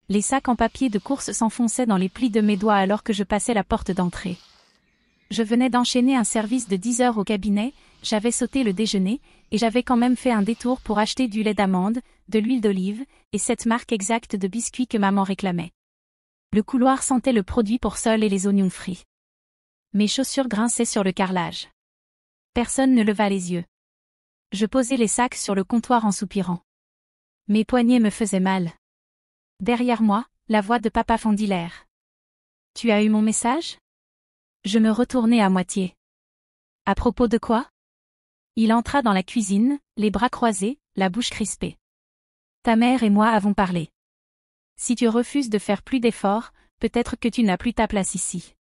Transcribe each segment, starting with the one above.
Les sacs en papier de course s'enfonçaient dans les plis de mes doigts alors que je passais la porte d'entrée. Je venais d'enchaîner un service de 10 heures au cabinet, j'avais sauté le déjeuner, et j'avais quand même fait un détour pour acheter du lait d'amande, de l'huile d'olive, et cette marque exacte de biscuits que maman réclamait. Le couloir sentait le produit pour sol et les oignons frits. Mes chaussures grinçaient sur le carrelage. Personne ne leva les yeux. Je posai les sacs sur le comptoir en soupirant. Mes poignets me faisaient mal. Derrière moi, la voix de papa fendit l'air. « Tu as eu mon message ?» Je me retournai à moitié. « À propos de quoi ?» Il entra dans la cuisine, les bras croisés, la bouche crispée. « Ta mère et moi avons parlé. Si tu refuses de faire plus d'efforts, peut-être que tu n'as plus ta place ici. »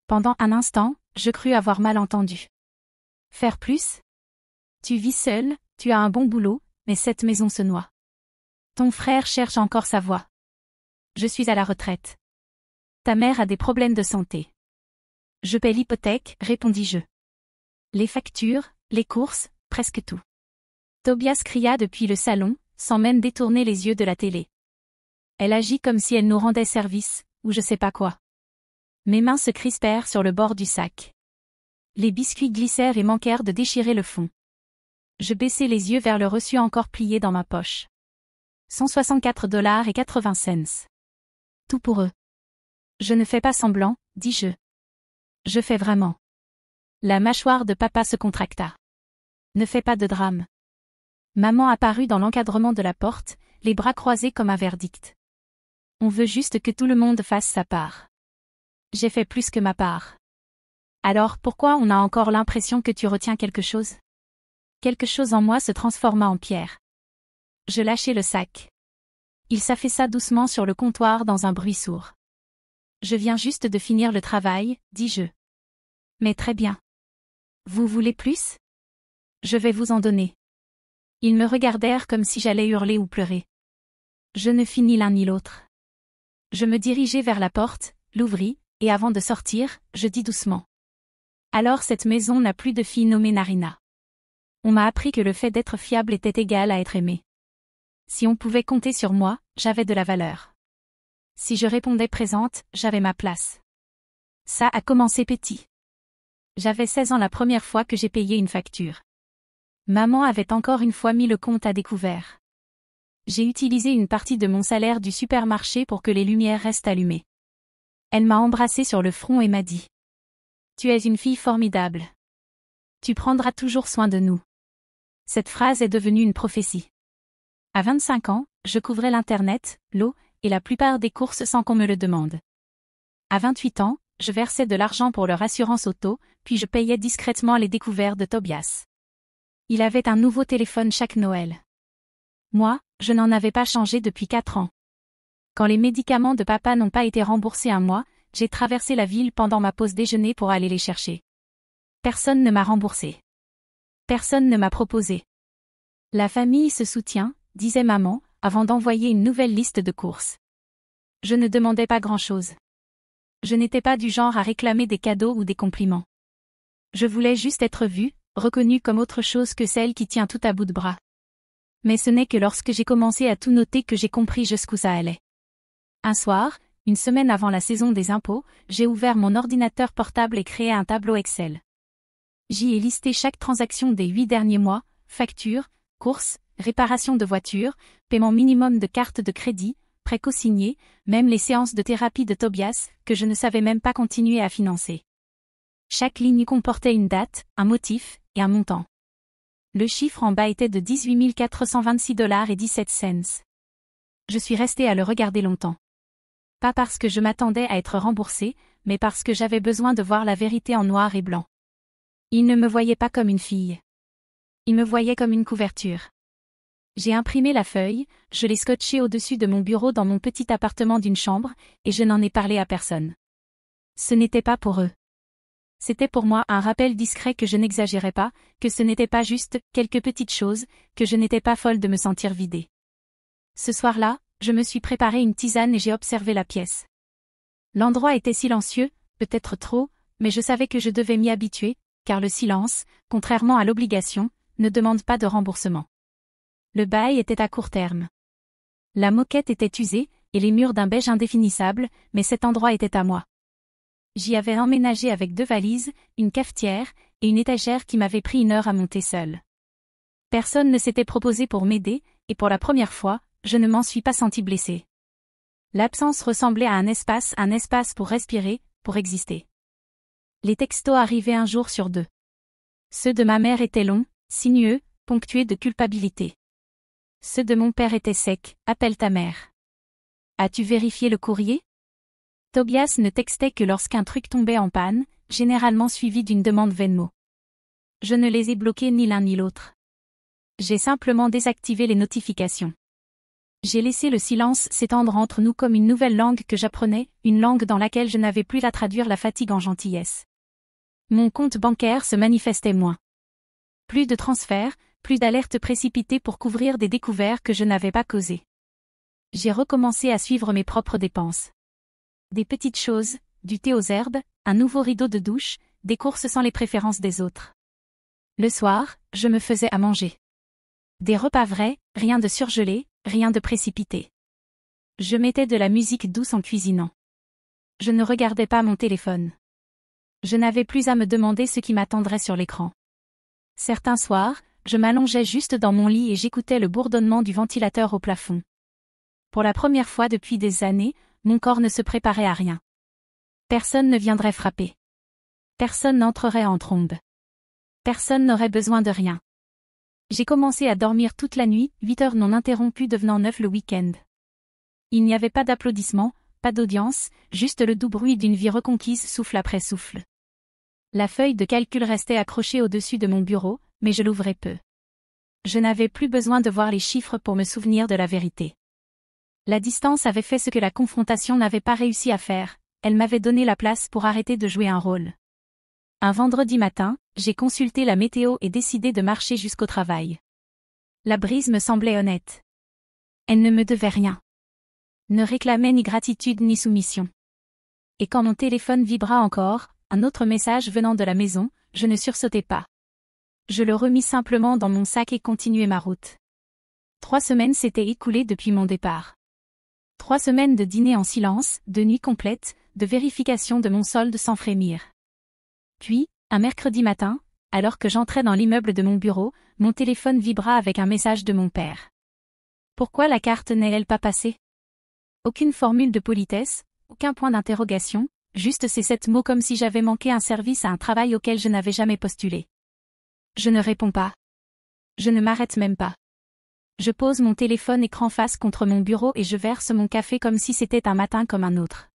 Pendant un instant, je crus avoir mal entendu. « Faire plus ? Tu vis seul, tu as un bon boulot, mais cette maison se noie. Ton frère cherche encore sa voie. Je suis à la retraite. Ta mère a des problèmes de santé. Je paie l'hypothèque, répondis-je. Les factures, les courses, presque tout. Tobias cria depuis le salon, sans même détourner les yeux de la télé. Elle agit comme si elle nous rendait service, ou je sais pas quoi. Mes mains se crispèrent sur le bord du sac. Les biscuits glissèrent et manquèrent de déchirer le fond. Je baissai les yeux vers le reçu encore plié dans ma poche. 164,80 $. Tout pour eux. Je ne fais pas semblant, dis-je. Je fais vraiment. La mâchoire de papa se contracta. Ne fais pas de drame. Maman apparut dans l'encadrement de la porte, les bras croisés comme un verdict. On veut juste que tout le monde fasse sa part. J'ai fait plus que ma part. Alors pourquoi on a encore l'impression que tu retiens quelque chose ? Quelque chose en moi se transforma en pierre. Je lâchai le sac. Il s'affaissa doucement sur le comptoir dans un bruit sourd. Je viens juste de finir le travail, dis-je. Mais très bien. Vous voulez plus ? Je vais vous en donner. Ils me regardèrent comme si j'allais hurler ou pleurer. Je ne fis ni l'un ni l'autre. Je me dirigeai vers la porte, l'ouvris, et avant de sortir, je dis doucement. Alors cette maison n'a plus de fille nommée Narina. On m'a appris que le fait d'être fiable était égal à être aimé. Si on pouvait compter sur moi, j'avais de la valeur. Si je répondais présente, j'avais ma place. Ça a commencé petit. J'avais 16 ans la première fois que j'ai payé une facture. Maman avait encore une fois mis le compte à découvert. J'ai utilisé une partie de mon salaire du supermarché pour que les lumières restent allumées. Elle m'a embrassé sur le front et m'a dit. Tu es une fille formidable. Tu prendras toujours soin de nous. Cette phrase est devenue une prophétie. À 25 ans, je couvrais l'Internet, l'eau, et la plupart des courses sans qu'on me le demande. À 28 ans, je versais de l'argent pour leur assurance auto, puis je payais discrètement les découvertes de Tobias. Il avait un nouveau téléphone chaque Noël. Moi, je n'en avais pas changé depuis 4 ans. Quand les médicaments de papa n'ont pas été remboursés un mois, j'ai traversé la ville pendant ma pause déjeuner pour aller les chercher. Personne ne m'a remboursé. Personne ne m'a proposé. La famille se soutient, disait maman, avant d'envoyer une nouvelle liste de courses. Je ne demandais pas grand-chose. Je n'étais pas du genre à réclamer des cadeaux ou des compliments. Je voulais juste être vue, reconnue comme autre chose que celle qui tient tout à bout de bras. Mais ce n'est que lorsque j'ai commencé à tout noter que j'ai compris jusqu'où ça allait. Un soir, une semaine avant la saison des impôts, j'ai ouvert mon ordinateur portable et créé un tableau Excel. J'y ai listé chaque transaction des 8 derniers mois, factures, courses, réparation de voitures, paiement minimum de carte de crédit, prêt co-signé, même les séances de thérapie de Tobias, que je ne savais même pas continuer à financer. Chaque ligne comportait une date, un motif, et un montant. Le chiffre en bas était de 18 426,17 $. Je suis restée à le regarder longtemps. Pas parce que je m'attendais à être remboursée, mais parce que j'avais besoin de voir la vérité en noir et blanc. Il ne me voyait pas comme une fille. Il me voyait comme une couverture. J'ai imprimé la feuille, je l'ai scotchée au-dessus de mon bureau dans mon petit appartement d'une chambre, et je n'en ai parlé à personne. Ce n'était pas pour eux. C'était pour moi un rappel discret que je n'exagérais pas, que ce n'était pas juste quelques petites choses, que je n'étais pas folle de me sentir vidée. Ce soir-là, je me suis préparé une tisane et j'ai observé la pièce. L'endroit était silencieux, peut-être trop, mais je savais que je devais m'y habituer, car le silence, contrairement à l'obligation, ne demande pas de remboursement. Le bail était à court terme. La moquette était usée, et les murs d'un beige indéfinissable, mais cet endroit était à moi. J'y avais emménagé avec 2 valises, une cafetière, et une étagère qui m'avait pris 1 heure à monter seule. Personne ne s'était proposé pour m'aider, et pour la première fois, je ne m'en suis pas sentie blessée. L'absence ressemblait à un espace pour respirer, pour exister. Les textos arrivaient 1 jour sur 2. Ceux de ma mère étaient longs, sinueux, ponctués de culpabilité. Ceux de mon père étaient secs, appelle ta mère. As-tu vérifié le courrier? Tobias ne textait que lorsqu'un truc tombait en panne, généralement suivi d'une demande Venmo. Je ne les ai bloqués ni l'un ni l'autre. J'ai simplement désactivé les notifications. J'ai laissé le silence s'étendre entre nous comme une nouvelle langue que j'apprenais, une langue dans laquelle je n'avais plus à traduire la fatigue en gentillesse. Mon compte bancaire se manifestait moins. Plus de transferts, plus d'alertes précipitées pour couvrir des découvertes que je n'avais pas causées. J'ai recommencé à suivre mes propres dépenses. Des petites choses, du thé aux herbes, un nouveau rideau de douche, des courses sans les préférences des autres. Le soir, je me faisais à manger. Des repas vrais, rien de surgelé, rien de précipité. Je mettais de la musique douce en cuisinant. Je ne regardais pas mon téléphone. Je n'avais plus à me demander ce qui m'attendrait sur l'écran. Certains soirs, je m'allongeais juste dans mon lit et j'écoutais le bourdonnement du ventilateur au plafond. Pour la première fois depuis des années, mon corps ne se préparait à rien. Personne ne viendrait frapper. Personne n'entrerait en trombe. Personne n'aurait besoin de rien. J'ai commencé à dormir toute la nuit, 8 heures non interrompues devenant 9 le week-end. Il n'y avait pas d'applaudissements, pas d'audience, juste le doux bruit d'une vie reconquise souffle après souffle. La feuille de calcul restait accrochée au-dessus de mon bureau, mais je l'ouvrais peu. Je n'avais plus besoin de voir les chiffres pour me souvenir de la vérité. La distance avait fait ce que la confrontation n'avait pas réussi à faire, elle m'avait donné la place pour arrêter de jouer un rôle. Un vendredi matin, j'ai consulté la météo et décidé de marcher jusqu'au travail. La brise me semblait honnête. Elle ne me devait rien. Ne réclamait ni gratitude ni soumission. Et quand mon téléphone vibra encore, un autre message venant de la maison, je ne sursautai pas. Je le remis simplement dans mon sac et continuai ma route. 3 semaines s'étaient écoulées depuis mon départ. 3 semaines de dîner en silence, de nuits complètes, de vérification de mon solde sans frémir. Puis, un mercredi matin, alors que j'entrais dans l'immeuble de mon bureau, mon téléphone vibra avec un message de mon père. Pourquoi la carte n'est-elle pas passée? Aucune formule de politesse, aucun point d'interrogation, juste ces 7 mots comme si j'avais manqué un service à un travail auquel je n'avais jamais postulé. Je ne réponds pas. Je ne m'arrête même pas. Je pose mon téléphone écran face contre mon bureau et je verse mon café comme si c'était un matin comme un autre.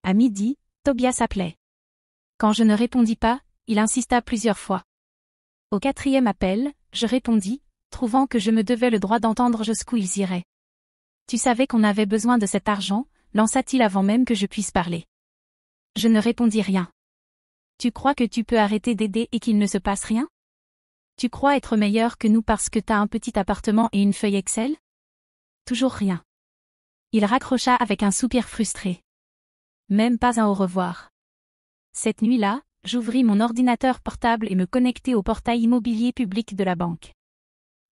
À midi, Tobias appelait. Quand je ne répondis pas, il insista plusieurs fois. Au 4e appel, je répondis, trouvant que je me devais le droit d'entendre jusqu'où ils iraient. Tu savais qu'on avait besoin de cet argent, lança-t-il avant même que je puisse parler. Je ne répondis rien. Tu crois que tu peux arrêter d'aider et qu'il ne se passe rien? Tu crois être meilleur que nous parce que t'as un petit appartement et une feuille Excel? Toujours rien. Il raccrocha avec un soupir frustré. Même pas un au revoir. Cette nuit-là, j'ouvris mon ordinateur portable et me connectai au portail immobilier public de la banque.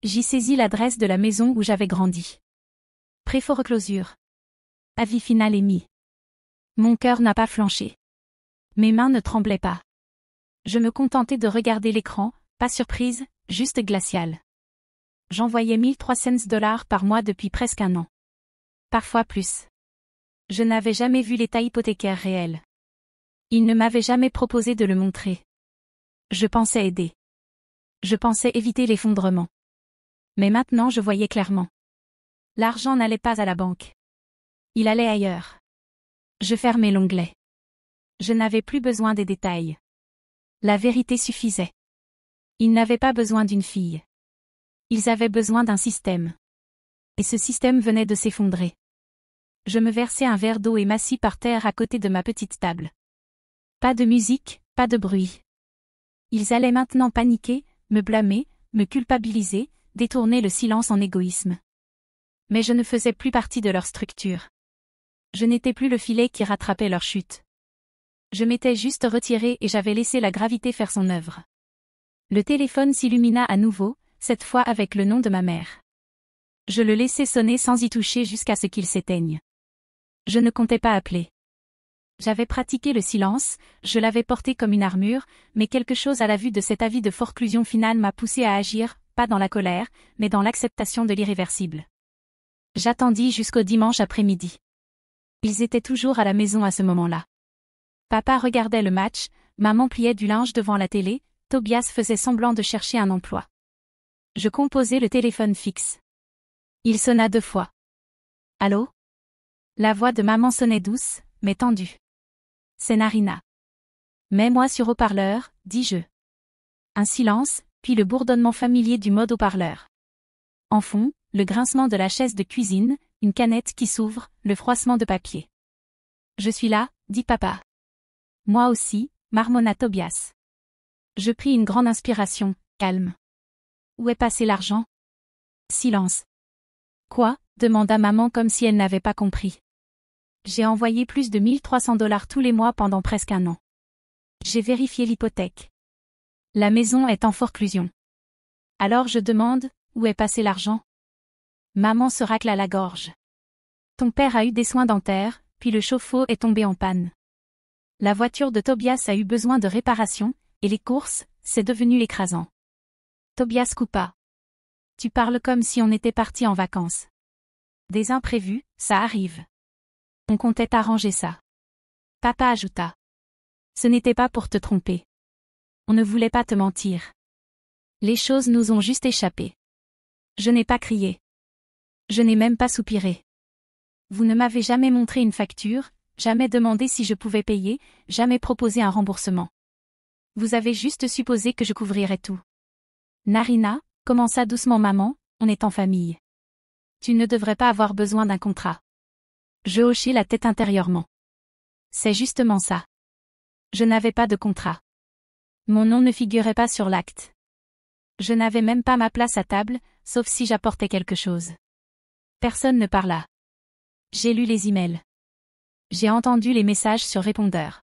J'y saisis l'adresse de la maison où j'avais grandi. Préforeclosure. Avis final émis. Mon cœur n'a pas flanché. Mes mains ne tremblaient pas. Je me contentais de regarder l'écran, pas surprise, juste glaciale. J'envoyais $1,300 par mois depuis presque 1 an. Parfois plus. Je n'avais jamais vu l'état hypothécaire réel. Il ne m'avait jamais proposé de le montrer. Je pensais aider. Je pensais éviter l'effondrement. Mais maintenant je voyais clairement. L'argent n'allait pas à la banque. Il allait ailleurs. Je fermai l'onglet. Je n'avais plus besoin des détails. La vérité suffisait. Ils n'avaient pas besoin d'une fille. Ils avaient besoin d'un système. Et ce système venait de s'effondrer. Je me versai un verre d'eau et m'assis par terre à côté de ma petite table. Pas de musique, pas de bruit. Ils allaient maintenant paniquer, me blâmer, me culpabiliser, détourner le silence en égoïsme. Mais je ne faisais plus partie de leur structure. Je n'étais plus le filet qui rattrapait leur chute. Je m'étais juste retiré et j'avais laissé la gravité faire son œuvre. Le téléphone s'illumina à nouveau, cette fois avec le nom de ma mère. Je le laissai sonner sans y toucher jusqu'à ce qu'il s'éteigne. Je ne comptais pas appeler. J'avais pratiqué le silence, je l'avais porté comme une armure, mais quelque chose à la vue de cet avis de forclusion finale m'a poussé à agir, pas dans la colère, mais dans l'acceptation de l'irréversible. J'attendis jusqu'au dimanche après-midi. Ils étaient toujours à la maison à ce moment-là. Papa regardait le match, maman pliait du linge devant la télé, Tobias faisait semblant de chercher un emploi. Je composais le téléphone fixe. Il sonna 2 fois. Allô? La voix de maman sonnait douce, mais tendue. C'est Narina. Mets-moi sur haut-parleur, dis-je. Un silence, puis le bourdonnement familier du mode haut-parleur. En fond, le grincement de la chaise de cuisine, une canette qui s'ouvre, le froissement de papier. Je suis là, dit papa. Moi aussi, marmonna Tobias. Je pris une grande inspiration, calme. Où est passé l'argent? Silence. Quoi? Demanda maman comme si elle n'avait pas compris. J'ai envoyé plus de $1 300 tous les mois pendant presque 1 an. J'ai vérifié l'hypothèque. La maison est en forclusion. Alors je demande, où est passé l'argent? Maman se racla la gorge. Ton père a eu des soins dentaires, puis le chauffe-eau est tombé en panne. La voiture de Tobias a eu besoin de réparation, et les courses, c'est devenu écrasant. Tobias coupa. Tu parles comme si on était parti en vacances. Des imprévus, ça arrive. On comptait arranger ça. Papa ajouta. Ce n'était pas pour te tromper. On ne voulait pas te mentir. Les choses nous ont juste échappé. Je n'ai pas crié. Je n'ai même pas soupiré. Vous ne m'avez jamais montré une facture, jamais demandé si je pouvais payer, jamais proposé un remboursement. Vous avez juste supposé que je couvrirais tout. Narina, commença doucement maman, on est en famille. Tu ne devrais pas avoir besoin d'un contrat. Je hochai la tête intérieurement. C'est justement ça. Je n'avais pas de contrat. Mon nom ne figurait pas sur l'acte. Je n'avais même pas ma place à table, sauf si j'apportais quelque chose. Personne ne parla. J'ai lu les emails. J'ai entendu les messages sur répondeur.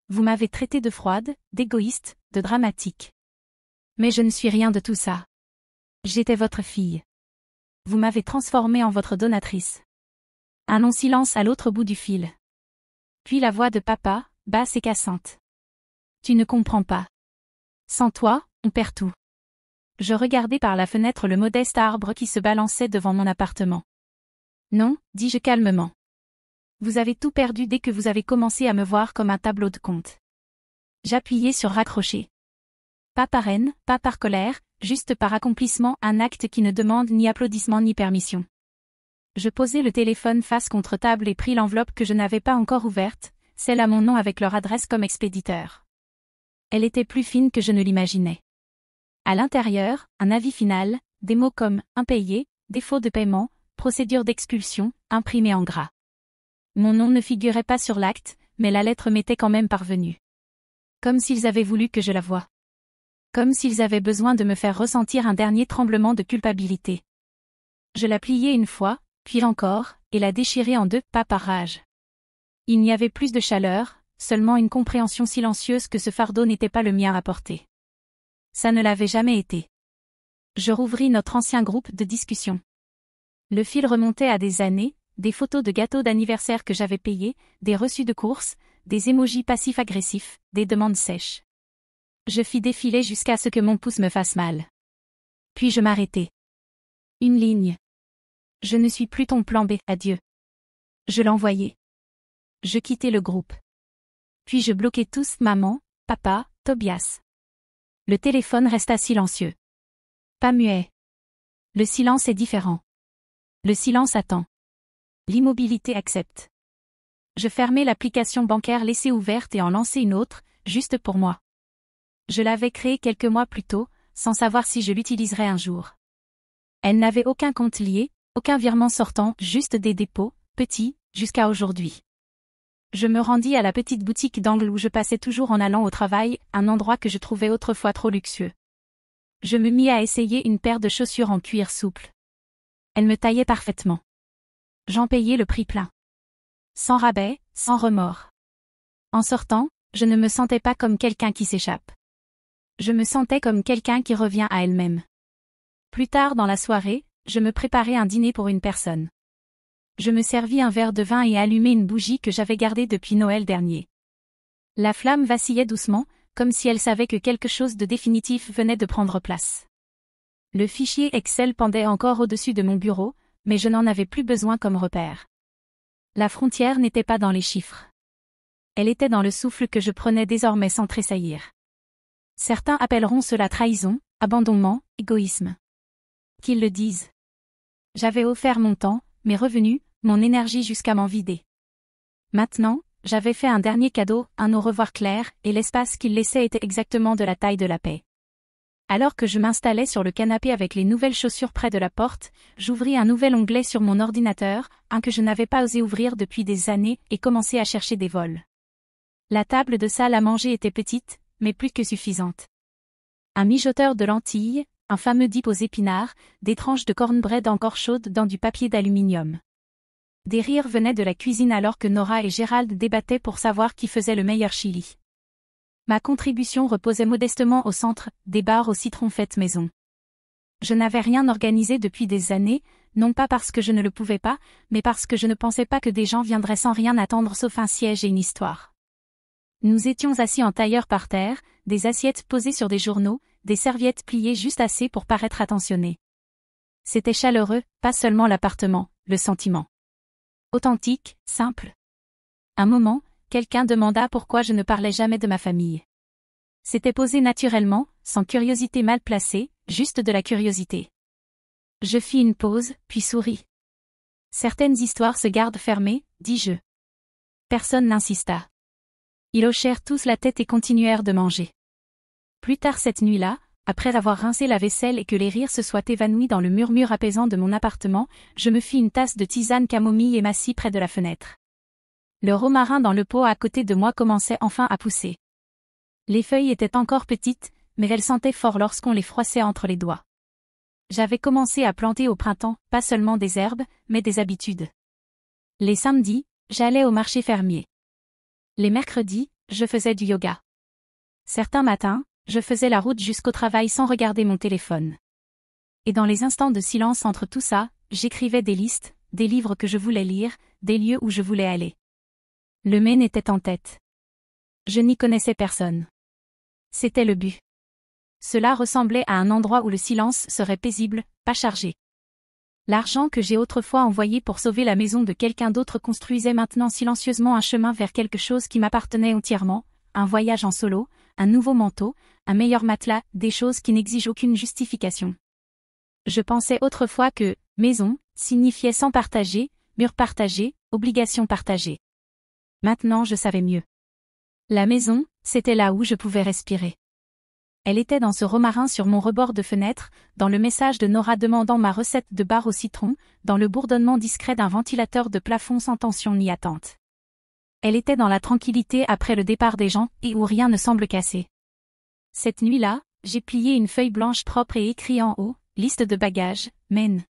Vous m'avez traité de froide, d'égoïste, de dramatique. Mais je ne suis rien de tout ça. J'étais votre fille. Vous m'avez transformée en votre donatrice. Un long silence à l'autre bout du fil. Puis la voix de papa, basse et cassante. Tu ne comprends pas. Sans toi, on perd tout. Je regardai par la fenêtre le modeste arbre qui se balançait devant mon appartement. Non, dis-je calmement. Vous avez tout perdu dès que vous avez commencé à me voir comme un tableau de compte. J'appuyai sur raccrocher. Pas par haine, pas par colère, juste par accomplissement, un acte qui ne demande ni applaudissement ni permission. Je posai le téléphone face contre table et pris l'enveloppe que je n'avais pas encore ouverte, celle à mon nom avec leur adresse comme expéditeur. Elle était plus fine que je ne l'imaginais. À l'intérieur, un avis final, des mots comme « impayé »,« défaut de paiement »,« procédure d'expulsion », imprimés en gras. Mon nom ne figurait pas sur l'acte, mais la lettre m'était quand même parvenue. Comme s'ils avaient voulu que je la voie. Comme s'ils avaient besoin de me faire ressentir un dernier tremblement de culpabilité. Je la pliai une fois, puis encore, et la déchirai en 2, pas par rage. Il n'y avait plus de chaleur, seulement une compréhension silencieuse que ce fardeau n'était pas le mien à porter. Ça ne l'avait jamais été. Je rouvris notre ancien groupe de discussion. Le fil remontait à des années, des photos de gâteaux d'anniversaire que j'avais payés, des reçus de courses, des émojis passifs-agressifs, des demandes sèches. Je fis défiler jusqu'à ce que mon pouce me fasse mal. Puis je m'arrêtai. Une ligne. Je ne suis plus ton plan B, adieu. Je l'envoyai. Je quittai le groupe. Puis je bloquai tous maman, papa, Tobias. Le téléphone resta silencieux. Pas muet. Le silence est différent. Le silence attend. L'immobilité accepte. Je fermai l'application bancaire laissée ouverte et en lançai une autre, juste pour moi. Je l'avais créée quelques mois plus tôt, sans savoir si je l'utiliserais un jour. Elle n'avait aucun compte lié, aucun virement sortant, juste des dépôts, petits, jusqu'à aujourd'hui. Je me rendis à la petite boutique d'angle où je passais toujours en allant au travail, un endroit que je trouvais autrefois trop luxueux. Je me mis à essayer une paire de chaussures en cuir souple. Elles me taillaient parfaitement. J'en payai le prix plein. Sans rabais, sans remords. En sortant, je ne me sentais pas comme quelqu'un qui s'échappe. Je me sentais comme quelqu'un qui revient à elle-même. Plus tard dans la soirée, je me préparais un dîner pour une personne. Je me servis un verre de vin et allumai une bougie que j'avais gardée depuis Noël dernier. La flamme vacillait doucement, comme si elle savait que quelque chose de définitif venait de prendre place. Le fichier Excel pendait encore au-dessus de mon bureau, mais je n'en avais plus besoin comme repère. La frontière n'était pas dans les chiffres. Elle était dans le souffle que je prenais désormais sans tressaillir. Certains appelleront cela trahison, abandonnement, égoïsme. Qu'ils le disent. J'avais offert mon temps, mes revenus, mon énergie jusqu'à m'en vider. Maintenant, j'avais fait un dernier cadeau, un au revoir clair, et l'espace qu'il laissait était exactement de la taille de la paix. Alors que je m'installais sur le canapé avec les nouvelles chaussures près de la porte, j'ouvris un nouvel onglet sur mon ordinateur, un que je n'avais pas osé ouvrir depuis des années, et commençai à chercher des vols. La table de salle à manger était petite, mais plus que suffisante. Un mijoteur de lentilles, un fameux dip aux épinards, des tranches de cornbread encore chaudes dans du papier d'aluminium. Des rires venaient de la cuisine alors que Nora et Gérald débattaient pour savoir qui faisait le meilleur chili. Ma contribution reposait modestement au centre, des barres au citron faites maison. Je n'avais rien organisé depuis des années, non pas parce que je ne le pouvais pas, mais parce que je ne pensais pas que des gens viendraient sans rien attendre sauf un siège et une histoire. Nous étions assis en tailleur par terre, des assiettes posées sur des journaux, des serviettes pliées juste assez pour paraître attentionnés. C'était chaleureux, pas seulement l'appartement, le sentiment. Authentique, simple. Un moment, quelqu'un demanda pourquoi je ne parlais jamais de ma famille. C'était posé naturellement, sans curiosité mal placée, juste de la curiosité. Je fis une pause, puis souris. Certaines histoires se gardent fermées, dis-je. Personne n'insista. Ils hochèrent tous la tête et continuèrent de manger. Plus tard cette nuit-là, après avoir rincé la vaisselle et que les rires se soient évanouis dans le murmure apaisant de mon appartement, je me fis une tasse de tisane camomille et m'assis près de la fenêtre. Le romarin dans le pot à côté de moi commençait enfin à pousser. Les feuilles étaient encore petites, mais elles sentaient fort lorsqu'on les froissait entre les doigts. J'avais commencé à planter au printemps, pas seulement des herbes, mais des habitudes. Les samedis, j'allais au marché fermier. Les mercredis, je faisais du yoga. Certains matins, je faisais la route jusqu'au travail sans regarder mon téléphone. Et dans les instants de silence entre tout ça, j'écrivais des listes, des livres que je voulais lire, des lieux où je voulais aller. Le Maine était en tête. Je n'y connaissais personne. C'était le but. Cela ressemblait à un endroit où le silence serait paisible, pas chargé. L'argent que j'ai autrefois envoyé pour sauver la maison de quelqu'un d'autre construisait maintenant silencieusement un chemin vers quelque chose qui m'appartenait entièrement, un voyage en solo, un nouveau manteau, un meilleur matelas, des choses qui n'exigent aucune justification. Je pensais autrefois que « maison » signifiait sans partager, mur partagé, obligation partagée. Maintenant je savais mieux. La maison, c'était là où je pouvais respirer. Elle était dans ce romarin sur mon rebord de fenêtre, dans le message de Nora demandant ma recette de bar au citron, dans le bourdonnement discret d'un ventilateur de plafond sans tension ni attente. Elle était dans la tranquillité après le départ des gens et où rien ne semble cassé. Cette nuit-là, j'ai plié une feuille blanche propre et écrit en haut, liste de bagages, Maine.